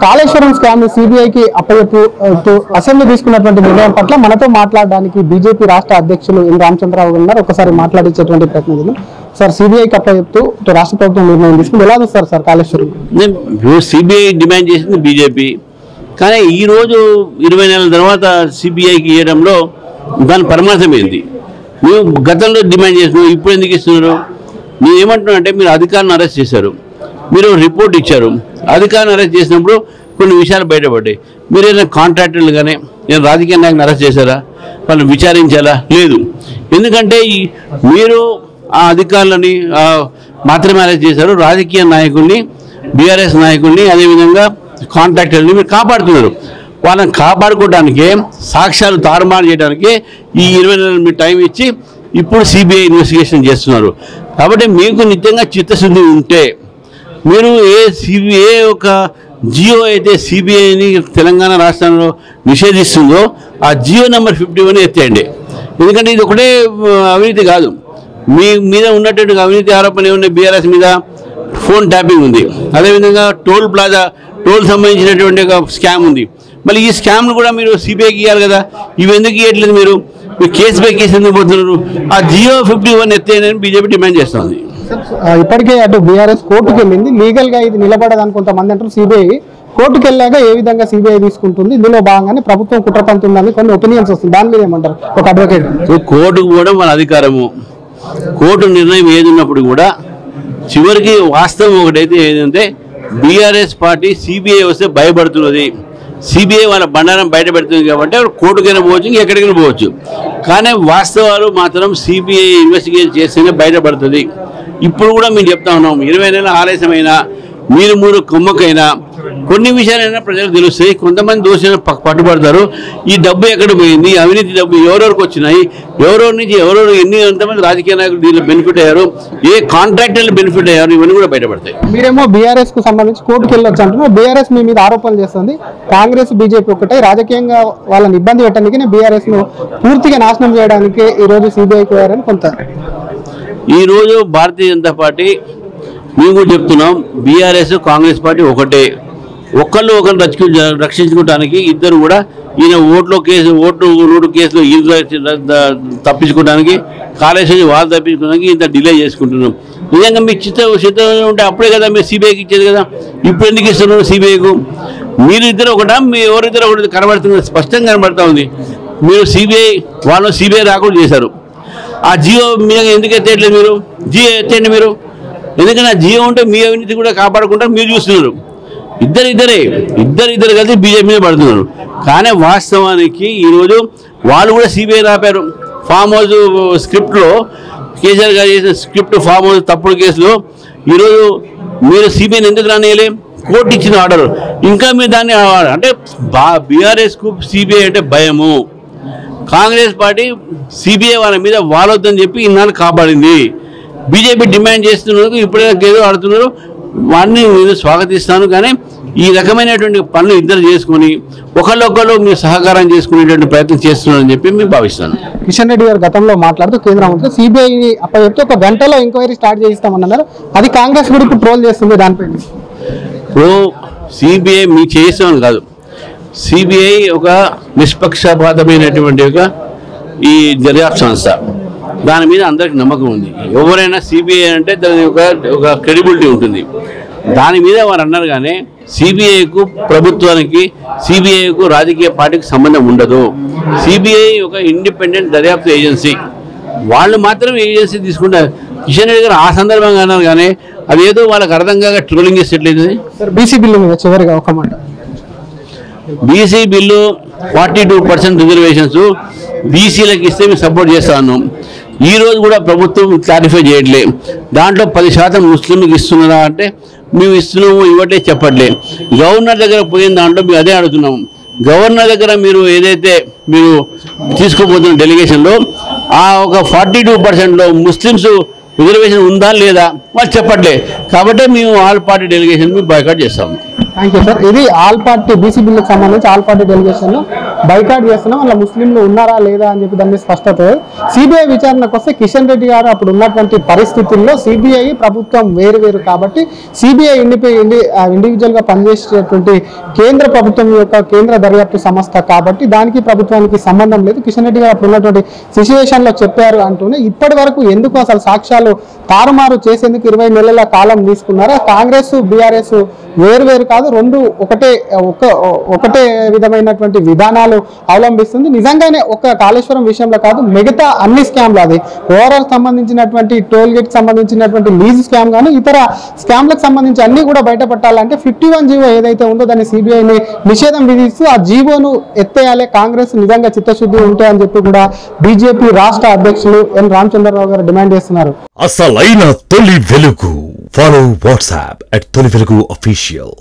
Kaleshwaram scam సిబిఐకి అప్పచెప్పు assembly తీసుకున్నటువంటి నిర్ణయం పట్ల మనతో మాట్లాడడానికి బీజేపీ రాష్ట్ర అధ్యక్షులు ఎన్ రామచంద్రరావు ఉన్నారు. ఒకసారి మాట్లాడించేటువంటి ప్రతినిధులు. సార్, సిబిఐకి అప్పచెప్తూ రాష్ట్ర ప్రభుత్వం నిర్ణయం తీసుకుని ఎలా చూస్తారు సార్ కాళేశ్వరం? సిబిఐ డిమాండ్ చేసింది బీజేపీ, కానీ ఈరోజు 20 నెలల తర్వాత సిబిఐకి ఇవ్వడంలో దాని పరమార్థం ఏంటి? మేము గతంలో డిమాండ్ చేస్తున్నాం, ఇప్పుడు ఎందుకు ఇస్తున్నారు? నేను ఏమంటున్నా అంటే, మీరు అధికారులను అరెస్ట్ చేశారు, మీరు రిపోర్ట్ ఇచ్చారు, అధికారులను అరెస్ట్ చేసినప్పుడు కొన్ని విషయాలు బయటపడ్డాయి. మీరు ఏదైనా కాంట్రాక్టర్లు కానీ నేను రాజకీయ నాయకుని అరెస్ట్ చేశారా? వాళ్ళని విచారించాలా? లేదు. ఎందుకంటే మీరు ఆ అధికారులని మాత్రమే అరెస్ట్ చేశారు, రాజకీయ నాయకుల్ని, బీఆర్ఎస్ నాయకుల్ని, అదేవిధంగా కాంట్రాక్టర్ని మీరు కాపాడుతున్నారు. వాళ్ళని కాపాడుకోవడానికే, సాక్ష్యాలు తారుమారు చేయడానికి ఈ 20 నెలలు మీరు టైం ఇచ్చి ఇప్పుడు సిబిఐ ఇన్వెస్టిగేషన్ చేస్తున్నారు. కాబట్టి మీకు నిజంగా చిత్తశుద్ధి ఉంటే మీరు ఏ ఒక జియో అయితే సిబిఐని తెలంగాణ రాష్ట్రంలో నిషేధిస్తుందో ఆ జియో నెంబర్ 51 ఎత్తేయండి. ఎందుకంటే ఇది ఒకటే అవినీతి కాదు, మీ మీద ఉన్నటువంటి అవినీతి ఆరోపణలు ఏమున్నాయి? బీఆర్ఎస్ మీద ఫోన్ ట్యాపింగ్ ఉంది, అదేవిధంగా టోల్ ప్లాజా టోల్ సంబంధించినటువంటి ఒక స్కామ్ ఉంది. మళ్ళీ ఈ స్కామ్ను కూడా మీరు సిబిఐకి ఇవ్వాలి కదా, ఇవి ఎందుకు ఇవ్వట్లేదు? మీరు కేసు పై కేసు ఎందుకు పోతున్నారు? ఆ జియో 51 ఎత్తేయని బీజేపీ డిమాండ్ చేస్తుంది. ఇప్పటికే అటు బీఆర్ఎస్ కోర్టుకు వెళ్ళింది, లీగల్ గా ఇది నిలబడదని కొంతమంది అంటారు. సిబిఐ కోర్టుకు వెళ్ళాక ఏ విధంగా సిబిఐ తీసుకుంటుంది, ఇందులో భాగంగానే ప్రభుత్వం కుట్ర పంతుందని కొన్ని ఒపీనియన్స్ వస్తుంది. దాని మీద ఏమంటారు ఒక అడ్వకేట్? కోర్టుకు కూడా మన అధికారము, కోర్టు నిర్ణయం ఏది ఉన్నప్పుడు కూడా చివరికి వాస్తవం ఒకటైతే ఏంటంటే, బీఆర్ఎస్ పార్టీ సిబిఐ వస్తే భయపడుతున్నది, సిబిఐ వాళ్ళ బండారం బయట పెడుతుంది కాబట్టి కోర్టుకైనా పోవచ్చు, ఎక్కడికైనా పోవచ్చు. కానీ వాస్తవాలు మాత్రం సిబిఐ ఇన్వెస్టిగేట్ చేస్తేనే బయటపడుతుంది. ఇప్పుడు కూడా మేము చెప్తా ఉన్నాం, 20 నెలల ఆలస్యమైనా, మీరు కుమ్మకైనా, కొన్ని విషయాలైనా ప్రజలకు తెలుస్తాయి. కొంతమంది దోషులు పట్టుబడతారు. ఈ డబ్బు ఎక్కడ పోయింది, అవినీతి డబ్బు ఎవరెవరికి వచ్చినాయి, ఎవరెవరి నుంచి ఎవరెవరు ఎంతమంది రాజకీయ నాయకులు దీనిలో బెనిఫిట్ అయ్యారు, ఏ కాంట్రాక్టర్లు బెనిఫిట్ అయ్యారు, ఇవన్నీ కూడా బయటపడతాయి. మీరేమో బీఆర్ఎస్ కు సంబంధించి కోర్టుకు వెళ్ళొచ్చు అంటున్నారు. బీఆర్ఎస్ మీ మీద ఆరోపణలు చేస్తుంది. కాంగ్రెస్ బీజేపీ ఒకటే రాజకీయంగా వాళ్ళని ఇబ్బంది పెట్టడానికి బీఆర్ఎస్ ను పూర్తిగా నాశనం చేయడానికి ఈ రోజు సిబిఐకి పోయారని కొంత. ఈరోజు భారతీయ జనతా పార్టీ, మేము కూడా చెప్తున్నాం, బీఆర్ఎస్ కాంగ్రెస్ పార్టీ ఒకటే. ఒకళ్ళు రక్షించుకోవడానికి ఇద్దరు కూడా ఈయన ఓటు కేసులో తప్పించుకోవడానికి, కాళేశ్వరం వాళ్ళు తప్పించుకోవడానికి ఇంత డిలే చేసుకుంటున్నాం. నిజంగా మీకు చిత్తం ఉంటే అప్పుడే కదా మీరు సిబిఐకి ఇచ్చేది కదా, ఇప్పుడు ఎందుకు ఇస్తున్నారు సిబిఐకు? మీరు ఇద్దరు ఒకటా, మీ ఎవరిద్దరు ఒకటి కనబడుతుంది, స్పష్టంగా కనబడతా ఉంది. మీరు వాళ్ళు సిబిఐ రాకుండా చేశారు. ఆ జియో మీద ఎందుకు ఎత్తేయట్లేదు? మీరు జియో ఎత్తేయండి మీరు. ఎందుకంటే ఆ జియో ఉంటే మీ అవినీతి కూడా కాపాడుకుంటారు, మీరు చూస్తున్నారు. ఇద్దరు కలిసి బీజేపీ మీద పడుతున్నారు. కానీ వాస్తవానికి ఈరోజు వాళ్ళు కూడా సిబిఐ రాపారు. ఫామ్ హౌస్ స్క్రిప్ట్లో, కేసీఆర్ గారు చేసిన స్క్రిప్ట్ ఫామ్ హౌస్ తప్పుడు కేసులో ఈరోజు మీరు సిబిఐని ఎందుకు రానియలే? కోర్టు ఇచ్చిన ఆర్డర్. ఇంకా మీరు దాన్ని అంటే బీఆర్ఎస్కు సిబిఐ అంటే భయము. కాంగ్రెస్ పార్టీ సిబిఐ వాళ్ళ మీద వాలొద్దని చెప్పి ఇన్నాళ్ళు కాపాడింది. బీజేపీ డిమాండ్ చేస్తున్నందుకు ఇప్పుడే ఏదో ఆడుతున్నారు, వాడిని నేను స్వాగతిస్తాను. కానీ ఈ రకమైనటువంటి పనులు ఇద్దరు చేసుకుని ఒకళ్ళొకళ్ళు మీరు సహకారం చేసుకునేటువంటి ప్రయత్నం చేస్తున్నారని చెప్పి మేము భావిస్తాను. కిషన్ రెడ్డి గారు గతంలో మాట్లాడుతూ కేంద్ర మంత్రి సిబిఐ అప్పచెప్తే 1 గంటలో ఎంక్వైరీ స్టార్ట్ చేయిస్తామన్నారు. అది కాంగ్రెస్ కూడా ఇప్పుడు ట్రోల్ చేస్తుంది. దానిపై ఇప్పుడు సిబిఐ మీకు చేయిస్తామని కాదు, సిబిఐ ఒక నిష్పక్షపాతమైనటువంటి ఈ దర్యాప్తు సంస్థ, దాని మీద అందరికి నమ్మకం ఉంది. ఎవరైనా సిబిఐ అంటే దాని ఒక క్రెడిబిలిటీ ఉంటుంది. దాని మీద వారు అన్నారు. కానీ సిబిఐకు ప్రభుత్వానికి, సిబిఐకు రాజకీయ పార్టీకి సంబంధం ఉండదు. సిబిఐ ఒక ఇండిపెండెంట్ దర్యాప్తు ఏజెన్సీ. వాళ్ళు మాత్రం ఏజెన్సీ తీసుకుంటారు. కిషన్ రెడ్డి గారు ఆ సందర్భంగా అన్నారు. కానీ అదేదో వాళ్ళకి అర్థం కాక ట్రోలింగ్ చేసేట్లేదు. బీసీ బిల్లు మీద చివరిగా ఒక మాట. బీసీ బిల్లు 42% రిజర్వేషన్స్ బీసీలకు ఇస్తే మేము సపోర్ట్ చేస్తాను. ఈరోజు కూడా ప్రభుత్వం క్లారిఫై చేయట్లే. దాంట్లో 10% ముస్లింలకు ఇస్తున్నారా అంటే మేము ఇస్తున్నాము, ఇవ్వట్లే చెప్పట్లే. గవర్నర్ దగ్గర పోయిన దాంట్లో మేము అదే అడుగుతున్నాము. గవర్నర్ దగ్గర మీరు ఏదైతే మీరు తీసుకోబోతున్న డెలిగేషన్లో ఆ ఒక 42%లో ముస్లిమ్స్ రిజర్వేషన్ ఉందా లేదా వాళ్ళు చెప్పట్లే. కాబట్టి మేము ఆల్ పార్టీ డెలిగేషన్ బాయ్కాట్ చేస్తాము. Thank you sir. ఇది ఆల్ పార్టీ బీసీ బిల్లుకు సంబంధించి ఆల్ పార్టీ డెలిగేషన్ బైకాట్ చేస్తున్నాం, వాళ్ళ ముస్లింలు ఉన్నారా లేదా అని చెప్పి దాని మీద స్పష్టత. సిబిఐ విచారణకు వస్తే కిషన్ రెడ్డి గారు అప్పుడు ఉన్నటువంటి పరిస్థితుల్లో సిబిఐ ప్రభుత్వం వేరు కాబట్టి సిబిఐ ఇండివిజువల్ గా పనిచేసేటువంటి కేంద్ర ప్రభుత్వం యొక్క కేంద్ర దర్యాప్తు సంస్థ కాబట్టి దానికి ప్రభుత్వానికి సంబంధం లేదు. కిషన్ రెడ్డి గారు అప్పుడు ఉన్నటువంటి సిచ్యువేషన్ లో చెప్పారు అంటూనే ఇప్పటి వరకు ఎందుకు అసలు సాక్ష్యాలు తారుమారు చేసేందుకు 20 నెలల కాలం తీసుకున్నారా? కాంగ్రెస్ బీఆర్ఎస్ వేరు కాదు, రెండు ఒకటే విధమైనటువంటి విధానాలు అవలంబిస్తుంది. నిజంగానే ఒక కాళేశ్వరం విషయంలో కాదు, మిగతా అన్ని స్కామ్లు, అది ఓవరాల్ సంబంధించినటువంటి టోల్ గేట్ సంబంధించినటువంటి లీజ్ స్కామ్ కానీ ఇతర స్కామ్లకు సంబంధించి అన్ని కూడా బయటపట్టాలంటే 51 జీవో ఏదైతే ఉందో దాన్ని సిబిఐని నిషేధం విధిస్తూ ఆ జీవోను ఎత్తేయాలి. కాంగ్రెస్ నిజంగా చిత్తశుద్ధి ఉంటే అని చెప్పి కూడా బీజేపీ రాష్ట్ర అధ్యక్షులు ఎన్ రామచంద్రరావు గారు డిమాండ్ చేస్తున్నారు. అసలైన తొలి వెలుగు. ఫాలో వాట్సాప్ @తొలి వెలుగు official.